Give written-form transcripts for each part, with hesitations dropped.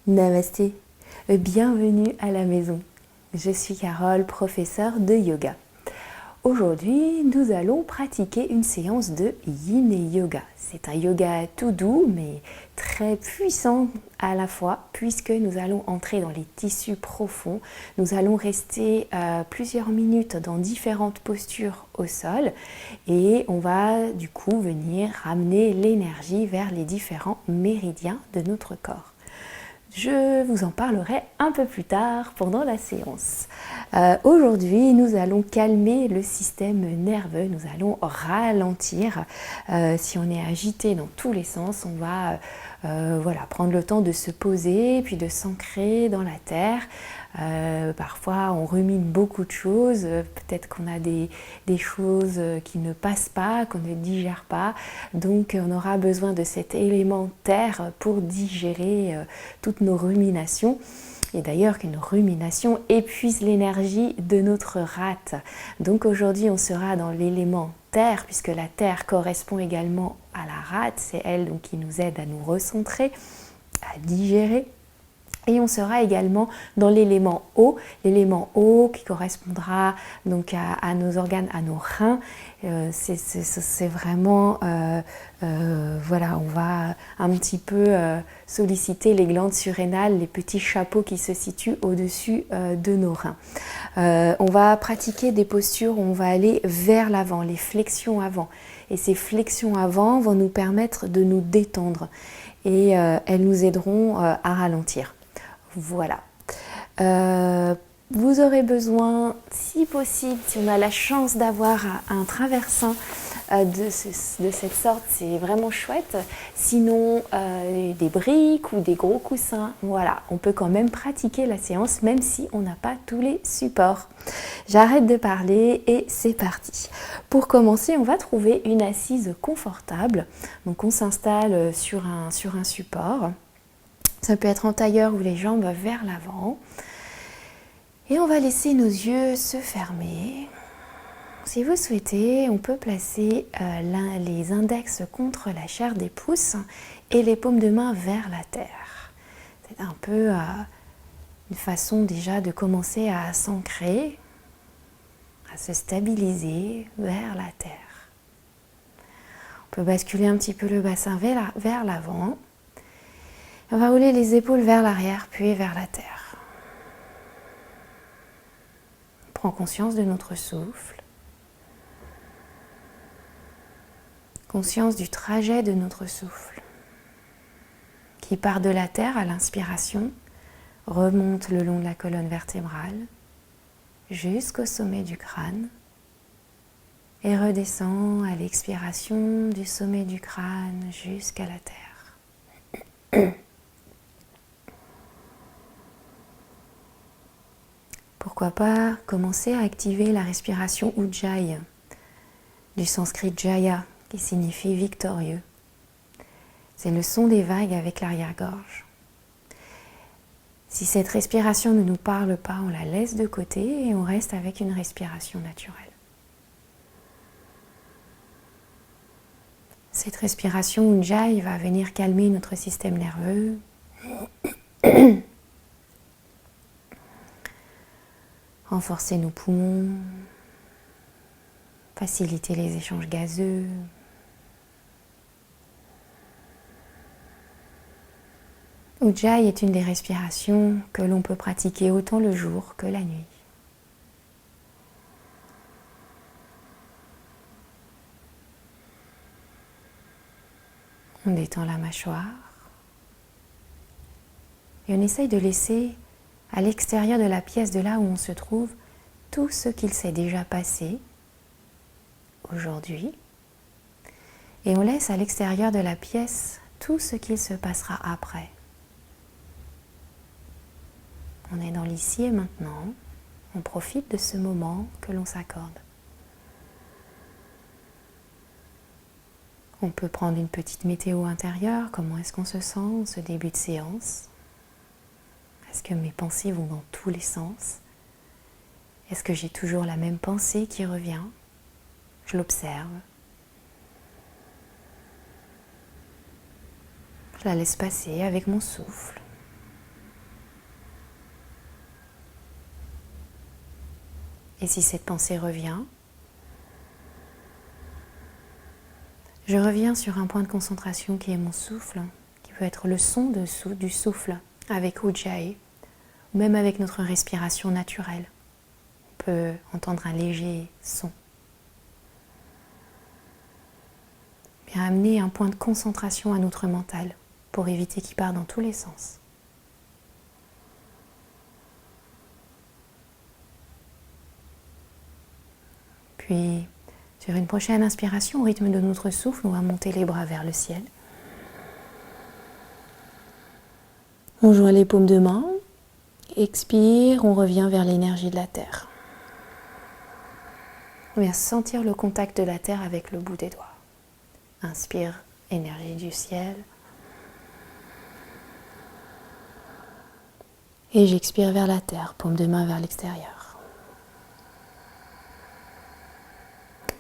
Namasté, bienvenue à la maison. Je suis Carole, professeure de yoga. Aujourd'hui, nous allons pratiquer une séance de Yin Yoga. C'est un yoga tout doux mais très puissant à la fois puisque nous allons entrer dans les tissus profonds. Nous allons rester plusieurs minutes dans différentes postures au sol et on va du coup venir ramener l'énergie vers les différents méridiens de notre corps. Je vous en parlerai un peu plus tard pendant la séance. Aujourd'hui, nous allons calmer le système nerveux, nous allons ralentir. Si on est agité dans tous les sens, on va prendre le temps de se poser, puis de s'ancrer dans la terre. Parfois, on rumine beaucoup de choses. Peut-être qu'on a des choses qui ne passent pas, qu'on ne digère pas. Donc, on aura besoin de cet élément terre pour digérer toutes nos ruminations. Et d'ailleurs qu'une rumination épuise l'énergie de notre rate. Donc aujourd'hui on sera dans l'élément terre, puisque la terre correspond également à la rate. C'est elle donc qui nous aide à nous recentrer, à digérer. Et on sera également dans l'élément eau qui correspondra donc à nos organes, à nos reins. C'est vraiment, voilà, on va un petit peu solliciter les glandes surrénales, les petits chapeaux qui se situent au-dessus de nos reins. On va pratiquer des postures où on va aller vers l'avant, les flexions avant. Et ces flexions avant vont nous permettre de nous détendre et elles nous aideront à ralentir. Voilà. Vous aurez besoin, si possible, si on a la chance d'avoir un traversin de cette sorte, c'est vraiment chouette. Sinon, des briques ou des gros coussins. Voilà, on peut quand même pratiquer la séance même si on n'a pas tous les supports. J'arrête de parler et c'est parti. Pour commencer, on va trouver une assise confortable. Donc on s'installe sur un support. Ça peut être en tailleur ou les jambes vers l'avant. Et on va laisser nos yeux se fermer. Si vous souhaitez, on peut placer les index contre la chair des pouces et les paumes de main vers la terre. C'est un peu une façon déjà de commencer à s'ancrer, à se stabiliser vers la terre. On peut basculer un petit peu le bassin vers l'avant. On va rouler les épaules vers l'arrière, puis vers la terre. On prend conscience de notre souffle. Conscience du trajet de notre souffle, qui part de la terre à l'inspiration, remonte le long de la colonne vertébrale, jusqu'au sommet du crâne, et redescend à l'expiration du sommet du crâne jusqu'à la terre. Pourquoi pas commencer à activer la respiration Ujjayi, du sanskrit Jaya, qui signifie victorieux. C'est le son des vagues avec l'arrière-gorge. Si cette respiration ne nous parle pas, on la laisse de côté et on reste avec une respiration naturelle. Cette respiration Ujjayi va venir calmer notre système nerveux. Renforcer nos poumons, faciliter les échanges gazeux. Ujjayi est une des respirations que l'on peut pratiquer autant le jour que la nuit. On détend la mâchoire et on essaye de laisser à l'extérieur de la pièce, de là où on se trouve, tout ce qu'il s'est déjà passé aujourd'hui. Et on laisse à l'extérieur de la pièce tout ce qu'il se passera après. On est dans l'ici et maintenant. On profite de ce moment que l'on s'accorde. On peut prendre une petite météo intérieure. Comment est-ce qu'on se sent en ce début de séance? Est-ce que mes pensées vont dans tous les sens? Est-ce que j'ai toujours la même pensée qui revient? Je l'observe. Je la laisse passer avec mon souffle. Et si cette pensée revient, je reviens sur un point de concentration qui est mon souffle, qui peut être le son du souffle avec Ujjayi, ou même avec notre respiration naturelle. On peut entendre un léger son. Bien amener un point de concentration à notre mental pour éviter qu'il parte dans tous les sens. Puis, sur une prochaine inspiration, au rythme de notre souffle, on va monter les bras vers le ciel. On joint les paumes de main. Expire, on revient vers l'énergie de la terre. On vient sentir le contact de la terre avec le bout des doigts. Inspire, énergie du ciel. Et j'expire vers la terre, paume de main vers l'extérieur.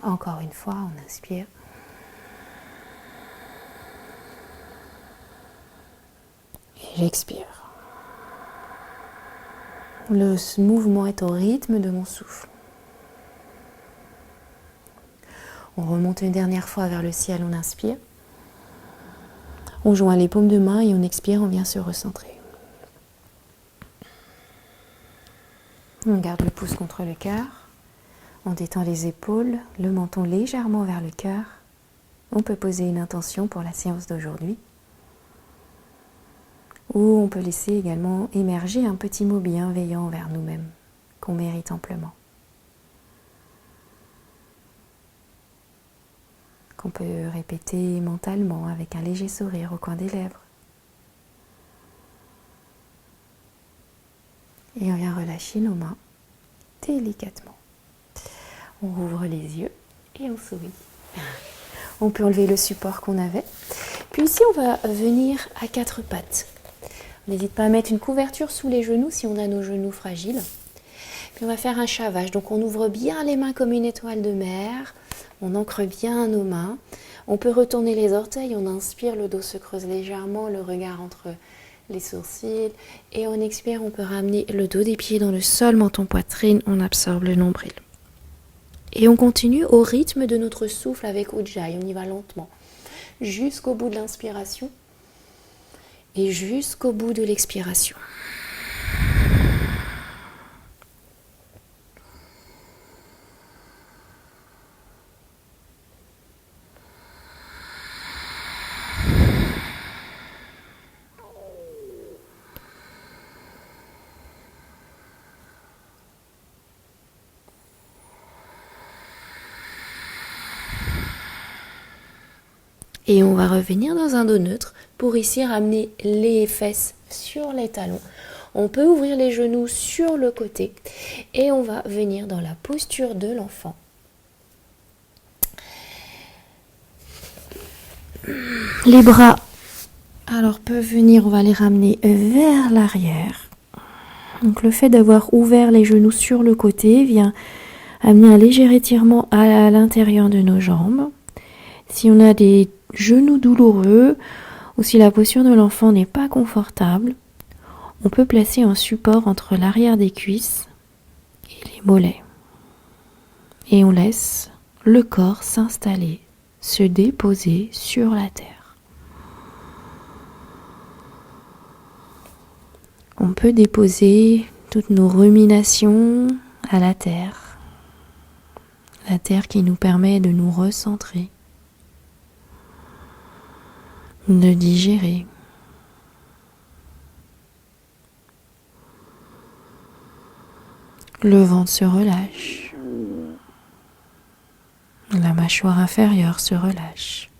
Encore une fois, on inspire. Et j'expire. Le mouvement est au rythme de mon souffle. On remonte une dernière fois vers le ciel, on inspire. On joint les paumes de main et on expire, on vient se recentrer. On garde le pouce contre le cœur. On détend les épaules, le menton légèrement vers le cœur. On peut poser une intention pour la séance d'aujourd'hui. Ou on peut laisser également émerger un petit mot bienveillant envers nous-mêmes, qu'on mérite amplement. Qu'on peut répéter mentalement avec un léger sourire au coin des lèvres. Et on vient relâcher nos mains délicatement. On rouvre les yeux et on sourit. On peut enlever le support qu'on avait. Puis ici, on va venir à quatre pattes. N'hésite pas à mettre une couverture sous les genoux si on a nos genoux fragiles. Puis on va faire un chavage. Donc on ouvre bien les mains comme une étoile de mer. On ancre bien nos mains. On peut retourner les orteils. On inspire, le dos se creuse légèrement, le regard entre les sourcils. Et on expire, on peut ramener le dos des pieds dans le sol, menton poitrine. On absorbe le nombril. Et on continue au rythme de notre souffle avec Ujjayi. On y va lentement. Jusqu'au bout de l'inspiration. Et jusqu'au bout de l'expiration. Et on va revenir dans un dos neutre pour ici ramener les fesses sur les talons. On peut ouvrir les genoux sur le côté et on va venir dans la posture de l'enfant. Les bras alors peuvent venir, on va les ramener vers l'arrière. Donc le fait d'avoir ouvert les genoux sur le côté vient amener un léger étirement à l'intérieur de nos jambes. Si on a des genoux douloureux ou si la posture de l'enfant n'est pas confortable, on peut placer un support entre l'arrière des cuisses et les mollets. Et on laisse le corps s'installer, se déposer sur la terre. On peut déposer toutes nos ruminations à la terre qui nous permet de nous recentrer, de digérer. Le ventre se relâche. La mâchoire inférieure se relâche.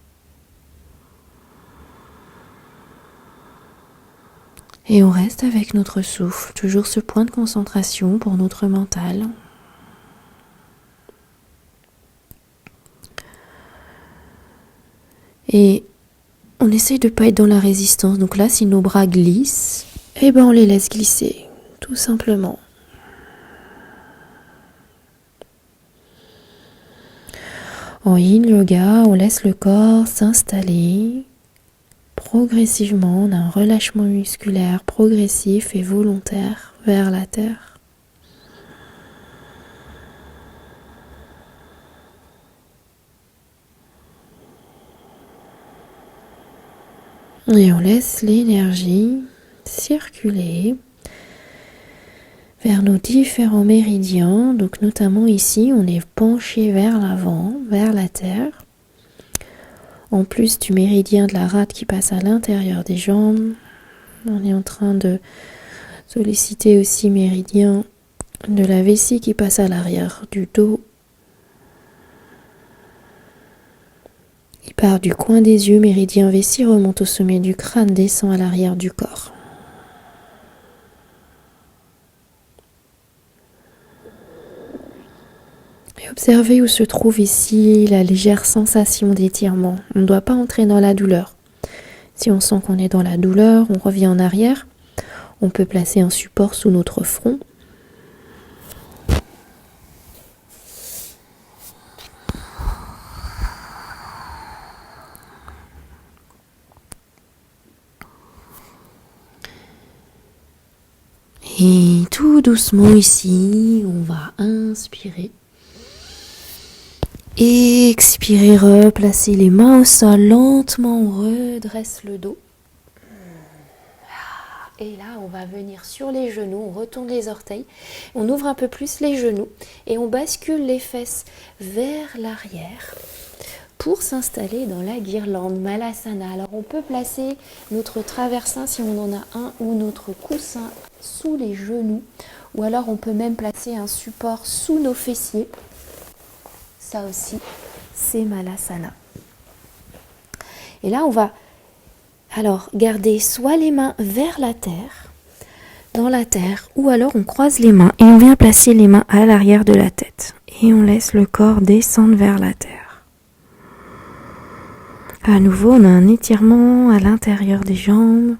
Et on reste avec notre souffle, toujours ce point de concentration pour notre mental. Et on essaye de ne pas être dans la résistance. Donc là, si nos bras glissent, on les laisse glisser, tout simplement. En yin yoga, on laisse le corps s'installer. Progressivement, on a un relâchement musculaire progressif et volontaire vers la terre. Et on laisse l'énergie circuler vers nos différents méridiens. Donc notamment ici, on est penché vers l'avant, vers la terre. En plus du méridien de la rate qui passe à l'intérieur des jambes, on est en train de solliciter aussi méridien de la vessie qui passe à l'arrière du dos. Il part du coin des yeux, méridien vessie remonte au sommet du crâne, descend à l'arrière du corps. Et observez où se trouve ici la légère sensation d'étirement. On ne doit pas entrer dans la douleur. Si on sent qu'on est dans la douleur, on revient en arrière. On peut placer un support sous notre front. Et tout doucement ici, on va inspirer. Expirez, replacez les mains au sol, lentement on redresse le dos. Et là, on va venir sur les genoux, on retourne les orteils, on ouvre un peu plus les genoux et on bascule les fesses vers l'arrière pour s'installer dans la guirlande Malasana. Alors on peut placer notre traversin si on en a un ou notre coussin sous les genoux, ou alors on peut même placer un support sous nos fessiers. Ça aussi, c'est Malasana. Et là, on va alors garder soit les mains vers la terre, dans la terre, ou alors on croise les mains et on vient placer les mains à l'arrière de la tête. Et on laisse le corps descendre vers la terre. À nouveau, on a un étirement à l'intérieur des jambes.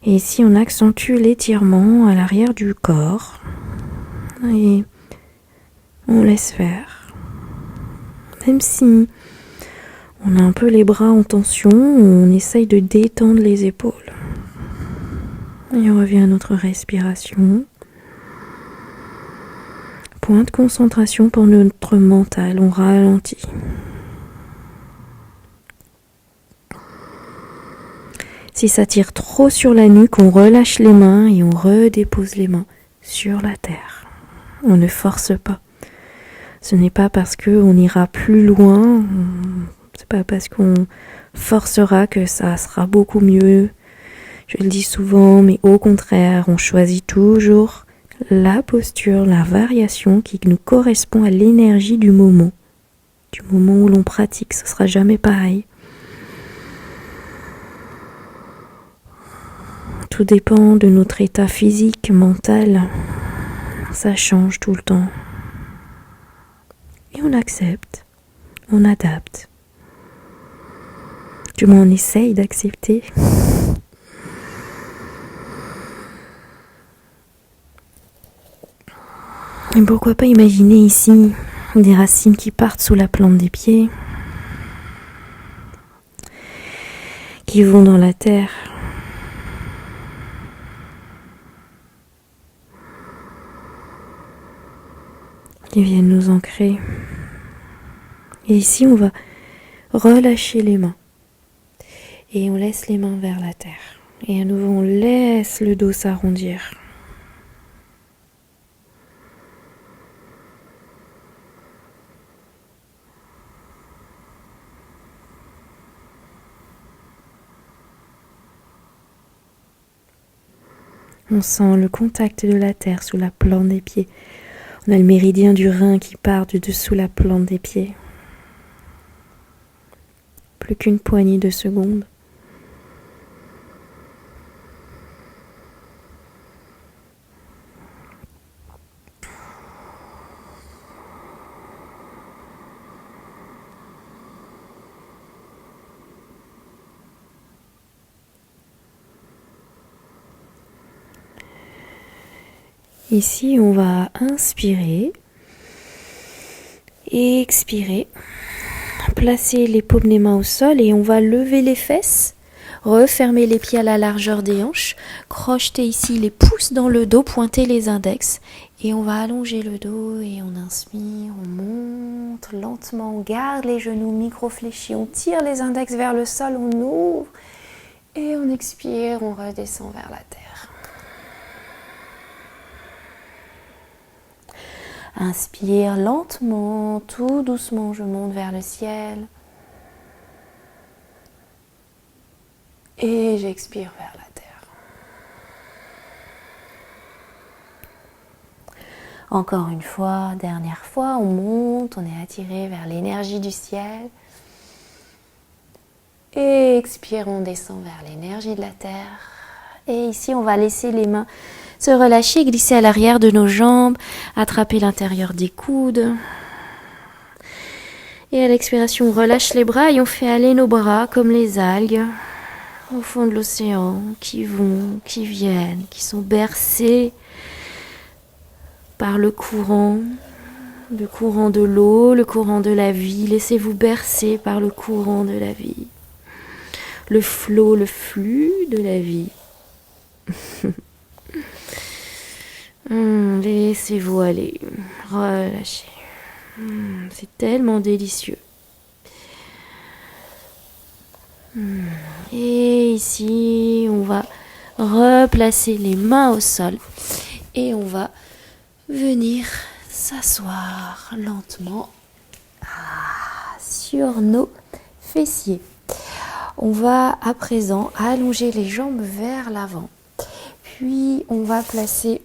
Et ici, on accentue l'étirement à l'arrière du corps. Et on laisse faire. Même si on a un peu les bras en tension, on essaye de détendre les épaules. Et on revient à notre respiration. Point de concentration pour notre mental, on ralentit. Si ça tire trop sur la nuque, on relâche les mains et on redépose les mains sur la terre. On ne force pas. Ce n'est pas parce qu'on ira plus loin, c'est pas parce qu'on forcera que ça sera beaucoup mieux. Je le dis souvent, mais au contraire, on choisit toujours la posture, la variation qui nous correspond à l'énergie du moment où l'on pratique. Ce sera jamais pareil. Tout dépend de notre état physique, mental. Ça change tout le temps. Et on accepte, on adapte. Du moins, on essaye d'accepter. Et pourquoi pas imaginer ici des racines qui partent sous la plante des pieds, qui vont dans la terre. Qui viennent nous ancrer. Et ici, on va relâcher les mains. Et on laisse les mains vers la terre. Et à nouveau, on laisse le dos s'arrondir. On sent le contact de la terre sous la plante des pieds. On a le méridien du rein qui part du dessous la plante des pieds. Plus qu'une poignée de secondes. Ici, on va inspirer, expirer, placer les paumes des mains au sol et on va lever les fesses, Refermez les pieds à la largeur des hanches. Crochetez ici les pouces dans le dos, pointez les index. Et on va allonger le dos et on inspire, on monte lentement, on garde les genoux micro-fléchis, on tire les index vers le sol, on ouvre. Et on expire, on redescend vers la terre. Inspire lentement, tout doucement, je monte vers le ciel. Et j'expire vers la terre. Encore une fois, dernière fois, on monte, on est attiré vers l'énergie du ciel. Et expire, on descend vers l'énergie de la terre. Et ici, on va laisser les mains se relâcher, glisser à l'arrière de nos jambes, attraper l'intérieur des coudes. Et à l'expiration, on relâche les bras et on fait aller nos bras comme les algues au fond de l'océan, qui vont, qui viennent, qui sont bercés par le courant de l'eau, le courant de la vie. Laissez-vous bercer par le courant de la vie, le flot, le flux de la vie. Laissez-vous aller, relâchez. C'est tellement délicieux. Et ici, on va replacer les mains au sol et on va venir s'asseoir lentement sur nos fessiers. On va à présent allonger les jambes vers l'avant. Puis on va placer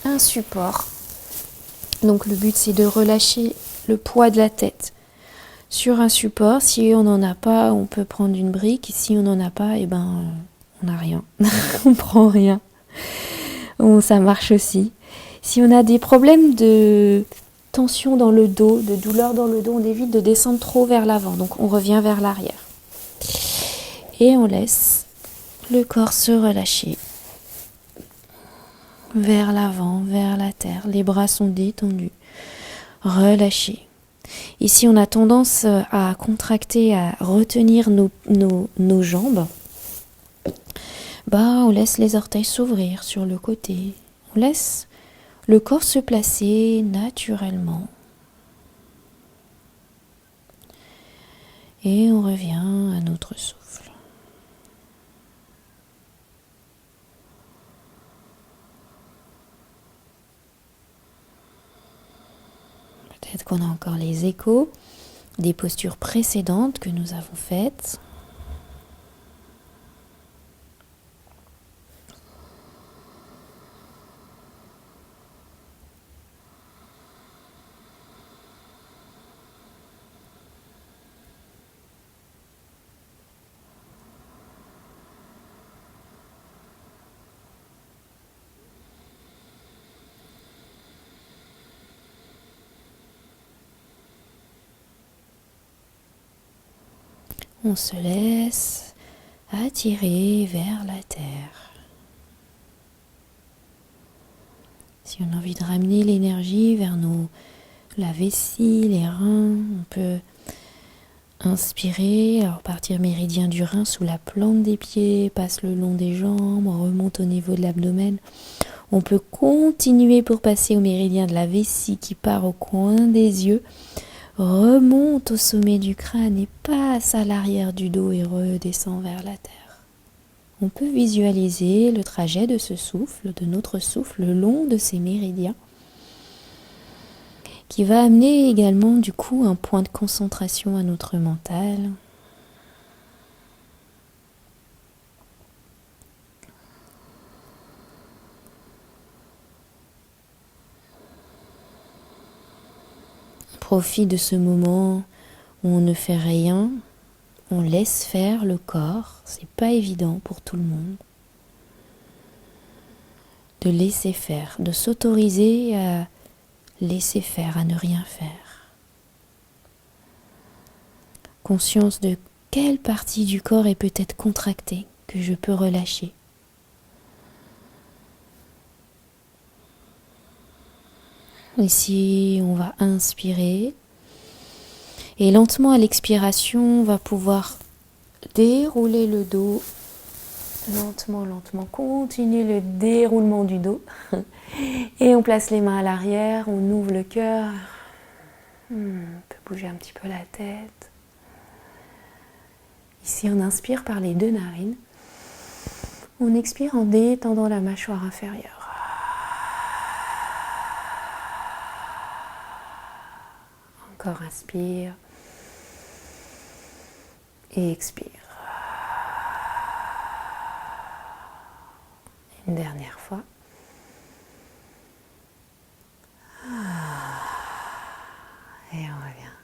un support. Donc le but c'est de relâcher le poids de la tête sur un support. Si on n'en a pas, on peut prendre une brique. Et si on n'en a pas, on n'a rien. On prend rien. Ça marche aussi. Si on a des problèmes de tension dans le dos, de douleur dans le dos, on évite de descendre trop vers l'avant. Donc on revient vers l'arrière. Et on laisse le corps se relâcher vers l'avant, vers la terre. Les bras sont détendus. Relâchez. Ici, on a tendance à contracter, à retenir nos jambes. On laisse les orteils s'ouvrir sur le côté. On laisse le corps se placer naturellement. Et on revient à notre souffle. Peut-être qu'on a encore les échos des postures précédentes que nous avons faites. On se laisse attirer vers la terre. Si on a envie de ramener l'énergie vers la vessie, les reins, on peut inspirer, alors partir méridien du rein sous la plante des pieds, passe le long des jambes, remonte au niveau de l'abdomen. On peut continuer pour passer au méridien de la vessie qui part au coin des yeux, remonte au sommet du crâne et passe à l'arrière du dos et redescend vers la terre. On peut visualiser le trajet de ce souffle, de notre souffle, le long de ces méridiens, qui va amener également du coup un point de concentration à notre mental. Profite de ce moment où on ne fait rien, on laisse faire le corps, c'est pas évident pour tout le monde. De laisser faire, de s'autoriser à laisser faire, à ne rien faire. Conscience de quelle partie du corps est peut-être contractée, que je peux relâcher. Ici, on va inspirer et lentement à l'expiration, on va pouvoir dérouler le dos Lentement, lentement, continue le déroulement du dos. Et on place les mains à l'arrière, on ouvre le cœur. On peut bouger un petit peu la tête. Ici, on inspire par les deux narines. On expire en détendant la mâchoire inférieure. Encore inspire. Et expire. Une dernière fois. Et on revient.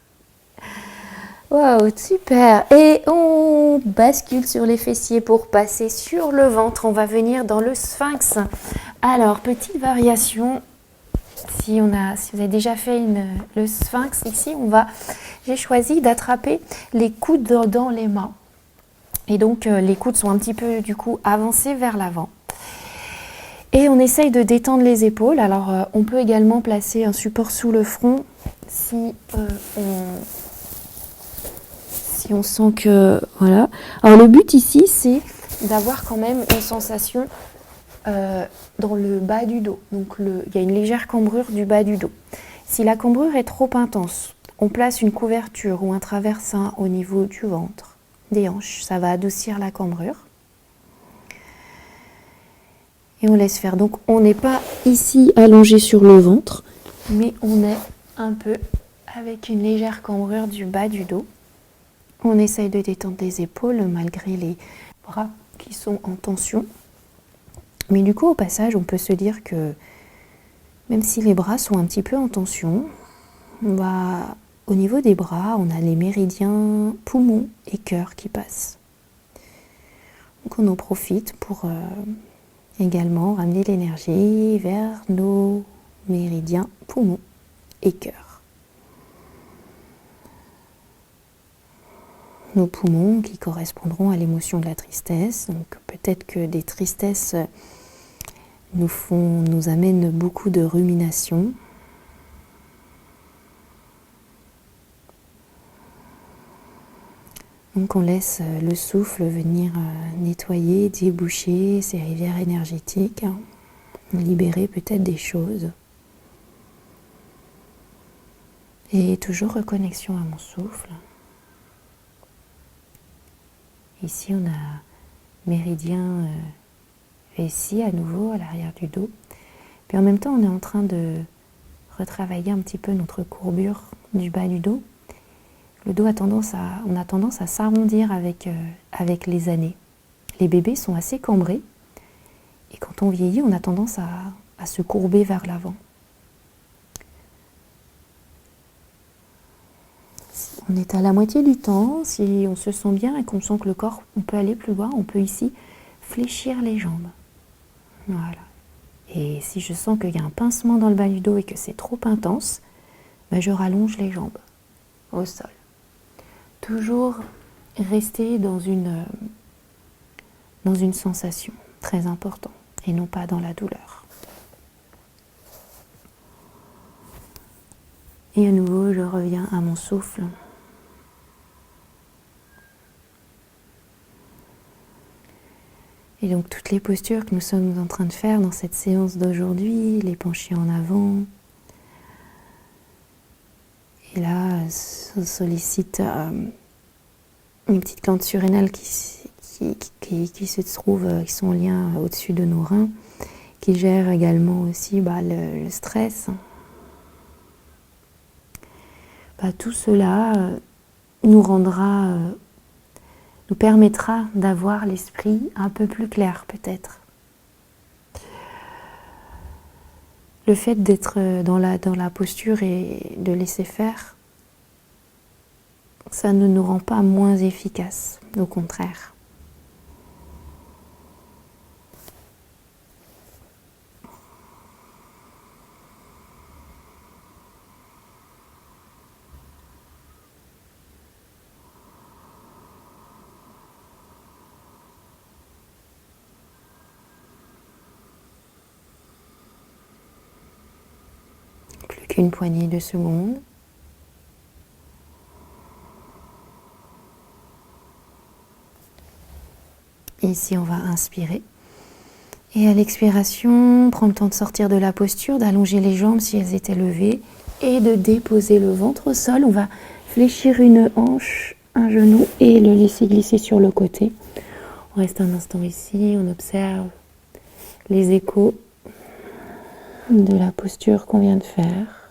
Waouh, super! Et on bascule sur les fessiers pour passer sur le ventre. On va venir dans le sphinx. Alors, petite variation. Si vous avez déjà fait le sphinx, ici, j'ai choisi d'attraper les coudes dans les mains. Et donc, les coudes sont un petit peu, du coup, avancés vers l'avant. Et on essaye de détendre les épaules. Alors, on peut également placer un support sous le front si on sent que... Voilà. Alors, le but ici, c'est d'avoir quand même une sensation dans le bas du dos. Donc, il y a une légère cambrure du bas du dos. Si la cambrure est trop intense, on place une couverture ou un traversin au niveau du ventre, des hanches. Ça va adoucir la cambrure. Et on laisse faire. Donc, on n'est pas ici allongé sur le ventre, mais on est un peu avec une légère cambrure du bas du dos. On essaye de détendre les épaules malgré les bras qui sont en tension. Mais du coup, au passage, on peut se dire que même si les bras sont un petit peu en tension, au niveau des bras, on a les méridiens poumons et cœur qui passent. Donc on en profite pour également ramener l'énergie vers nos méridiens poumons et cœur. Nos poumons qui correspondront à l'émotion de la tristesse. Donc peut-être que des tristesses nous amènent beaucoup de rumination. Donc on laisse le souffle venir nettoyer, déboucher ces rivières énergétiques, libérer peut-être des choses. Et toujours reconnexion à mon souffle. Ici on a méridien vessie à nouveau à l'arrière du dos. Puis en même temps on est en train de retravailler un petit peu notre courbure du bas du dos. Le dos on a tendance à s'arrondir avec les années. Les bébés sont assez cambrés et quand on vieillit, on a tendance à se courber vers l'avant. On est à la moitié du temps. Si on se sent bien et qu'on sent que le corps, on peut aller plus loin, on peut ici fléchir les jambes. Voilà. Et si je sens qu'il y a un pincement dans le bas du dos et que c'est trop intense, je rallonge les jambes au sol. Toujours rester dans une sensation très importante et non pas dans la douleur. Et à nouveau, je reviens à mon souffle. Et donc toutes les postures que nous sommes en train de faire dans cette séance d'aujourd'hui, les penchés en avant. Et là, on sollicite une petite glande surrénale qui se trouve, qui sont en lien au-dessus de nos reins, qui gère également aussi le stress. Tout cela nous permettra d'avoir l'esprit un peu plus clair peut-être. Le fait d'être dans la posture et de laisser faire, ça ne nous rend pas moins efficaces, au contraire. Plus qu'une poignée de secondes. Et Ici, on va inspirer. Et à l'expiration, prends le temps de sortir de la posture, d'allonger les jambes si elles étaient levées et de déposer le ventre au sol. On va fléchir une hanche, un genou et le laisser glisser sur le côté. On reste un instant ici, on observe les échos de la posture qu'on vient de faire.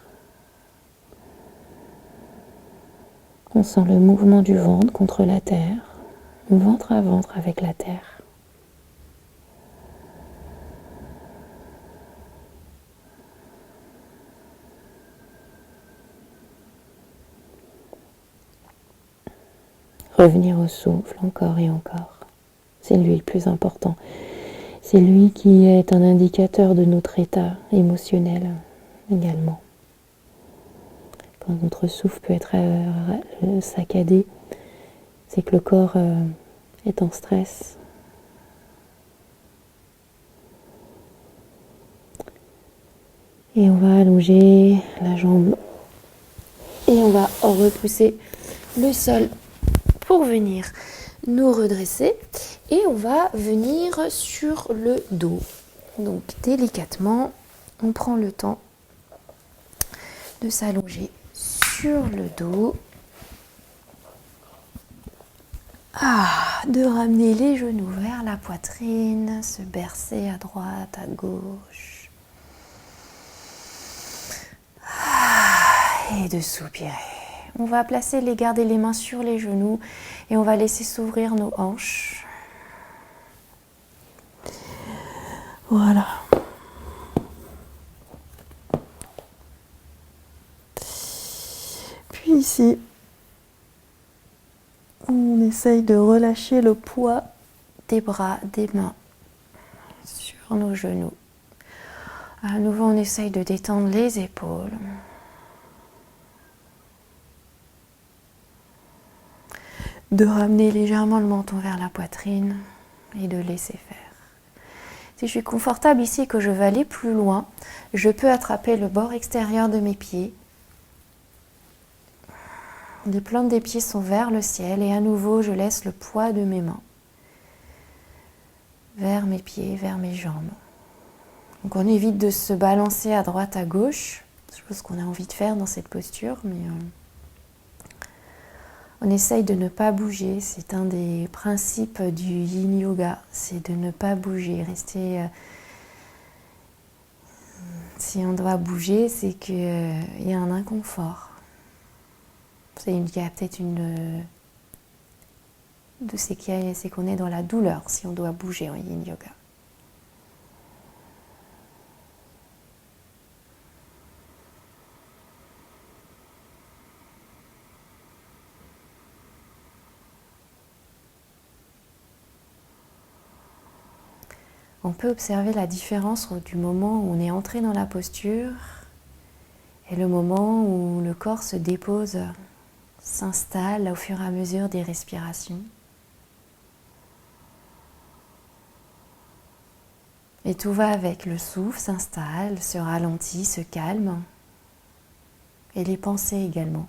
On sent le mouvement du ventre contre la terre, ventre à ventre avec la terre. Revenir au souffle encore et encore. C'est lui le plus important. C'est lui qui est un indicateur de notre état émotionnel également. Quand notre souffle peut être saccadé, c'est que le corps est en stress. Et on va allonger la jambe et on va repousser le sol pour venir nous redresser et on va venir sur le dos. Donc délicatement, on prend le temps de s'allonger sur le dos. De ramener les genoux vers la poitrine, se bercer à droite, à gauche. Et de soupirer. On va garder les mains sur les genoux et on va laisser s'ouvrir nos hanches. Voilà. Puis ici, on essaye de relâcher le poids des bras, des mains sur nos genoux. À nouveau, on essaye de détendre les épaules. De ramener légèrement le menton vers la poitrine et de laisser faire. Si je suis confortable ici et que je veux aller plus loin, je peux attraper le bord extérieur de mes pieds. Les plantes des pieds sont vers le ciel et à nouveau je laisse le poids de mes mains vers mes pieds, vers mes jambes. Donc on évite de se balancer à droite, à gauche, chose qu'on a envie de faire dans cette posture, mais on essaye de ne pas bouger. C'est un des principes du Yin Yoga, c'est de ne pas bouger, rester. Si on doit bouger, c'est qu'il y a un inconfort. Il y a peut-être c'est qu'on est dans la douleur si on doit bouger en Yin Yoga. On peut observer la différence du moment où on est entré dans la posture et le moment où le corps se dépose, s'installe au fur et à mesure des respirations. Et tout va avec, le souffle s'installe, se ralentit, se calme, et les pensées également.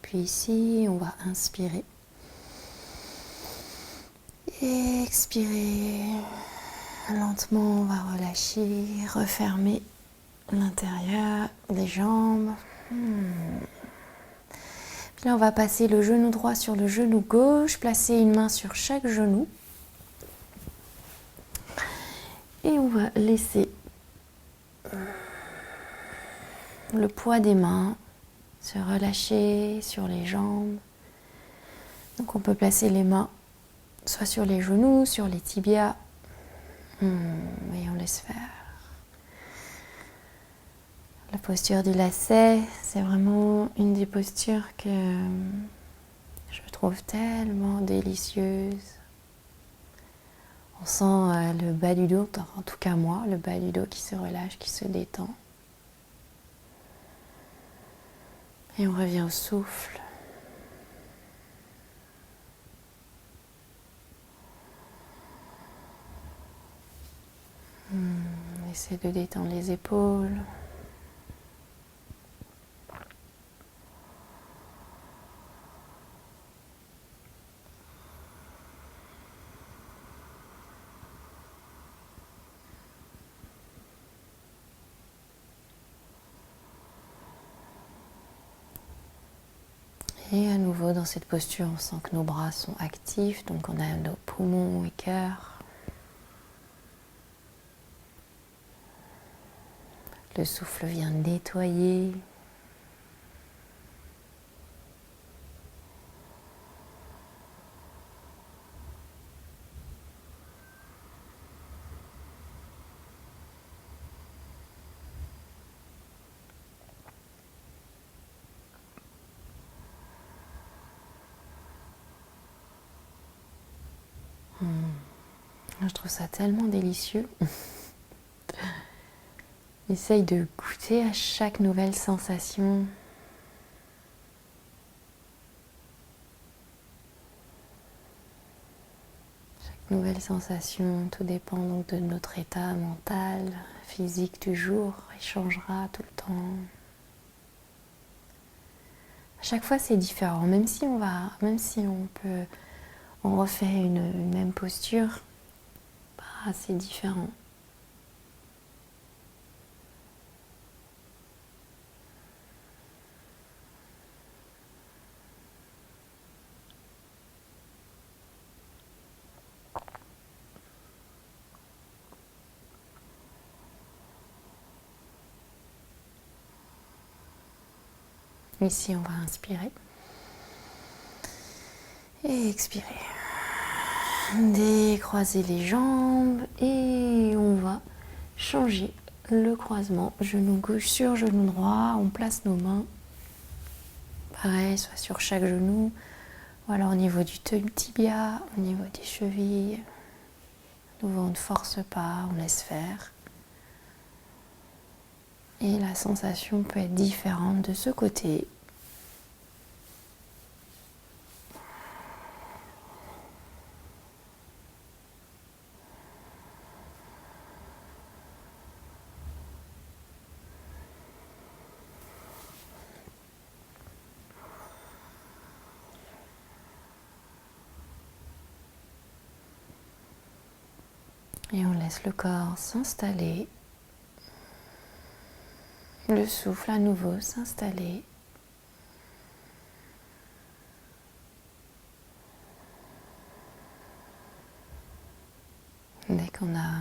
Puis ici, on va inspirer. Et expirer. Lentement, on va relâcher, refermer l'intérieur, les jambes. Puis là, on va passer le genou droit sur le genou gauche, placer une main sur chaque genou. Et on va laisser le poids des mains se relâcher sur les jambes. Donc on peut placer les mains soit sur les genoux, sur les tibias. Et on laisse faire. La posture du lacet, c'est vraiment une des postures que je trouve tellement délicieuse. On sent le bas du dos, en tout cas moi, le bas du dos qui se relâche, qui se détend. Et on revient au souffle. Essaie de détendre les épaules. Et à nouveau dans cette posture, on sent que nos bras sont actifs, donc on a nos poumons et cœur. Le souffle vient nettoyer. Je trouve ça tellement délicieux. Essaye de goûter à chaque nouvelle sensation. Chaque nouvelle sensation, tout dépend donc de notre état mental, physique du jour, il changera tout le temps. À chaque fois c'est différent, même si on refait une même posture, c'est différent. Ici, on va inspirer et expirer. Décroiser les jambes et on va changer le croisement. Genou gauche sur genou droit. On place nos mains, pareil, soit sur chaque genou ou alors au niveau du tibia, au niveau des chevilles. De nouveau, on ne force pas, on laisse faire. Et la sensation peut être différente de ce côté. Et on laisse le corps s'installer. Le souffle à nouveau s'installer. Dès qu'on a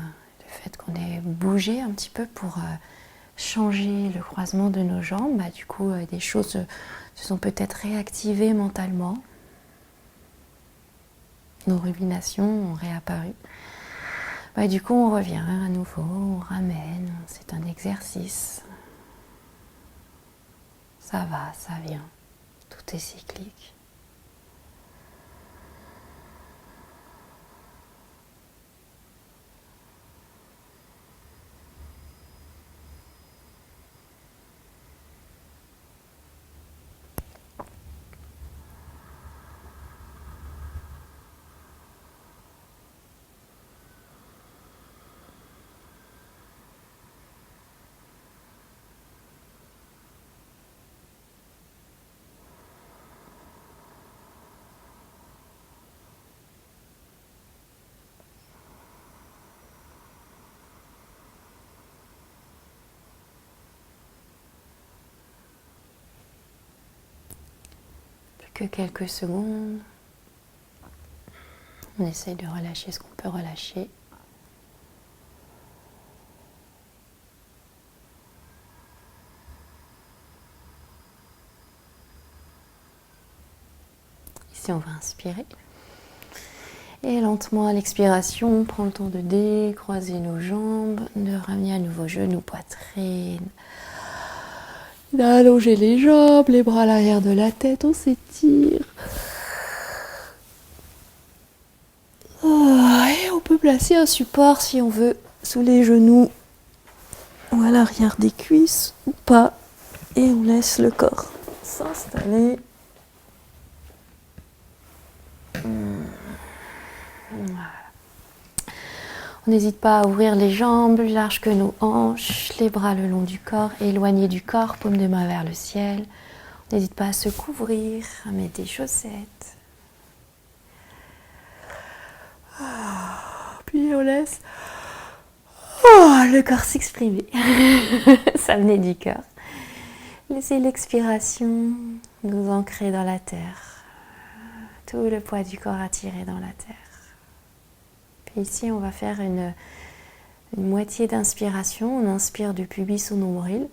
le fait qu'on ait bougé un petit peu pour changer le croisement de nos jambes, du coup des choses se sont peut-être réactivées mentalement. Nos ruminations ont réapparu. Du coup on revient à nouveau, on ramène, c'est un exercice. Ça va, ça vient, tout est cyclique. Que quelques secondes. On essaye de relâcher ce qu'on peut relâcher. Ici, on va inspirer. Et lentement, à l'expiration, on prend le temps de décroiser nos jambes, de ramener à nouveau genoux, poitrine. D'allonger les jambes, les bras à l'arrière de la tête, on s'étire. Et on peut placer un support si on veut sous les genoux ou à l'arrière des cuisses ou pas. Et on laisse le corps s'installer. Voilà. On n'hésite pas à ouvrir les jambes plus larges que nos hanches, les bras le long du corps, éloignés du corps, paume de main vers le ciel. On n'hésite pas à se couvrir, à mettre des chaussettes. Puis on laisse le corps s'exprimer. Ça venait du cœur. Laissez l'expiration nous ancrer dans la terre. Tout le poids du corps attiré dans la terre. Puis ici, on va faire une moitié d'inspiration. On inspire du pubis au nombril.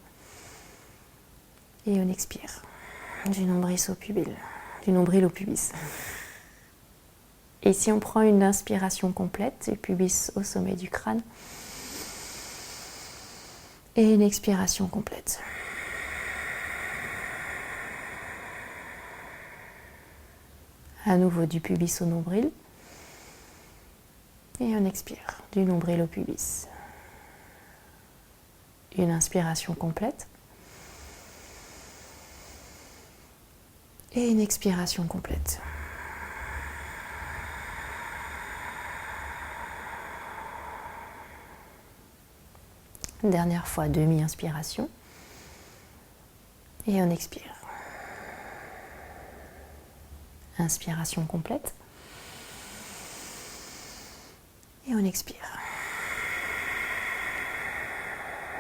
Et on expire du nombril au pubis. Et si on prend une inspiration complète, du pubis au sommet du crâne. Et une expiration complète. À nouveau du pubis au nombril. Et on expire du nombril au pubis. Une inspiration complète. Et une expiration complète. Dernière fois, demi-inspiration. Et on expire. Inspiration complète. Et on expire.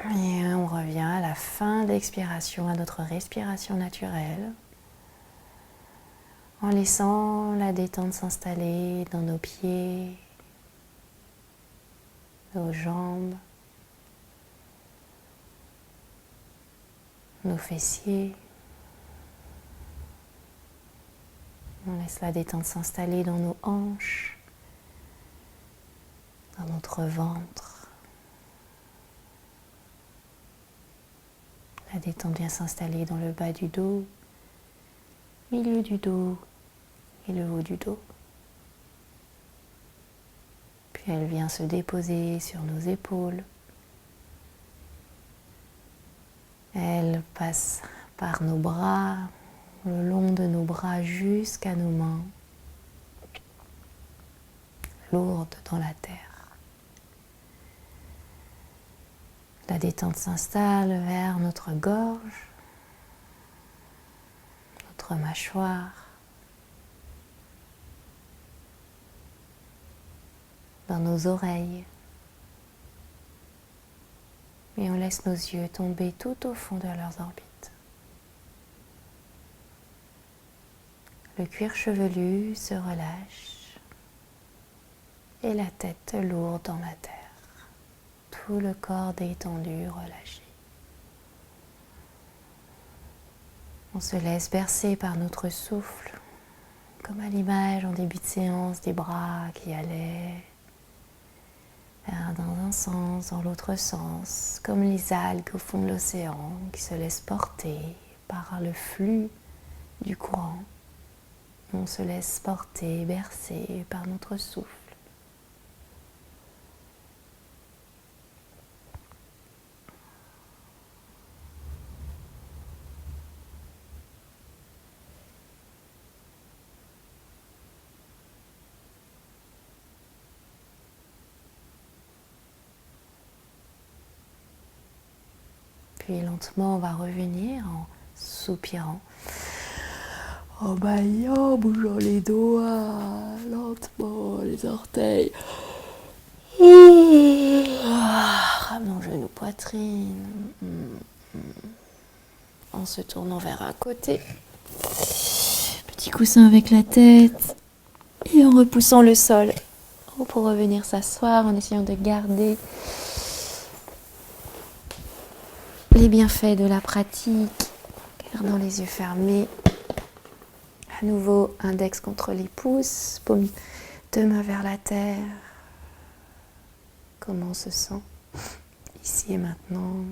Et on revient à la fin de l'expiration, à notre respiration naturelle. En laissant la détente s'installer dans nos pieds, nos jambes, nos fessiers. On laisse la détente s'installer dans nos hanches, dans notre ventre. La détente vient s'installer dans le bas du dos, milieu du dos et le haut du dos. Puis elle vient se déposer sur nos épaules. Elle passe par nos bras, le long de nos bras jusqu'à nos mains, lourdes dans la terre. La détente s'installe vers notre gorge, notre mâchoire, dans nos oreilles. Et on laisse nos yeux tomber tout au fond de leurs orbites. Le cuir chevelu se relâche et la tête lourde dans la terre. Tout le corps détendu, relâché. On se laisse bercer par notre souffle, comme à l'image en début de séance des bras qui allaient dans un sens, dans l'autre sens, comme les algues au fond de l'océan qui se laissent porter par le flux du courant. On se laisse porter, bercer par notre souffle. Puis lentement, on va revenir en soupirant, en baillant, bougeant les doigts, lentement, les orteils. Ramenons genou, poitrine. En se tournant vers un côté. Petit coussin avec la tête. Et en repoussant le sol. Pour revenir s'asseoir, en essayant de garder les bienfaits de la pratique, gardant les yeux fermés. À nouveau, index contre les pouces, paume de main vers la terre. Comment on se sent ici et maintenant?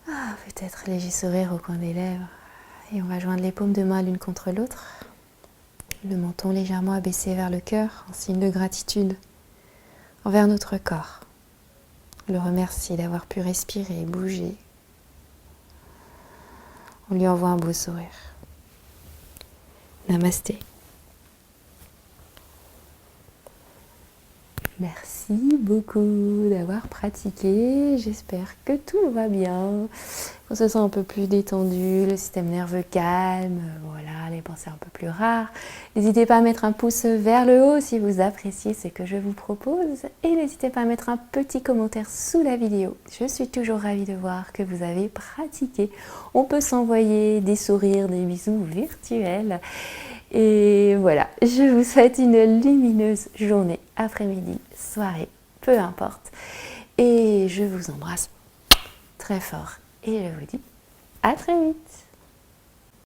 Peut-être léger sourire au coin des lèvres. Et on va joindre les paumes de main l'une contre l'autre. Le menton légèrement abaissé vers le cœur, en signe de gratitude envers notre corps, le remercie d'avoir pu respirer, bouger. On lui envoie un beau sourire. Namasté. Merci beaucoup d'avoir pratiqué. J'espère que tout va bien. On se sent un peu plus détendu, le système nerveux calme, voilà, les pensées un peu plus rares. N'hésitez pas à mettre un pouce vers le haut si vous appréciez ce que je vous propose. Et n'hésitez pas à mettre un petit commentaire sous la vidéo. Je suis toujours ravie de voir que vous avez pratiqué. On peut s'envoyer des sourires, des bisous virtuels. Et voilà, je vous souhaite une lumineuse journée, après-midi, soirée, peu importe. Et je vous embrasse très fort. Et je vous dis à très vite.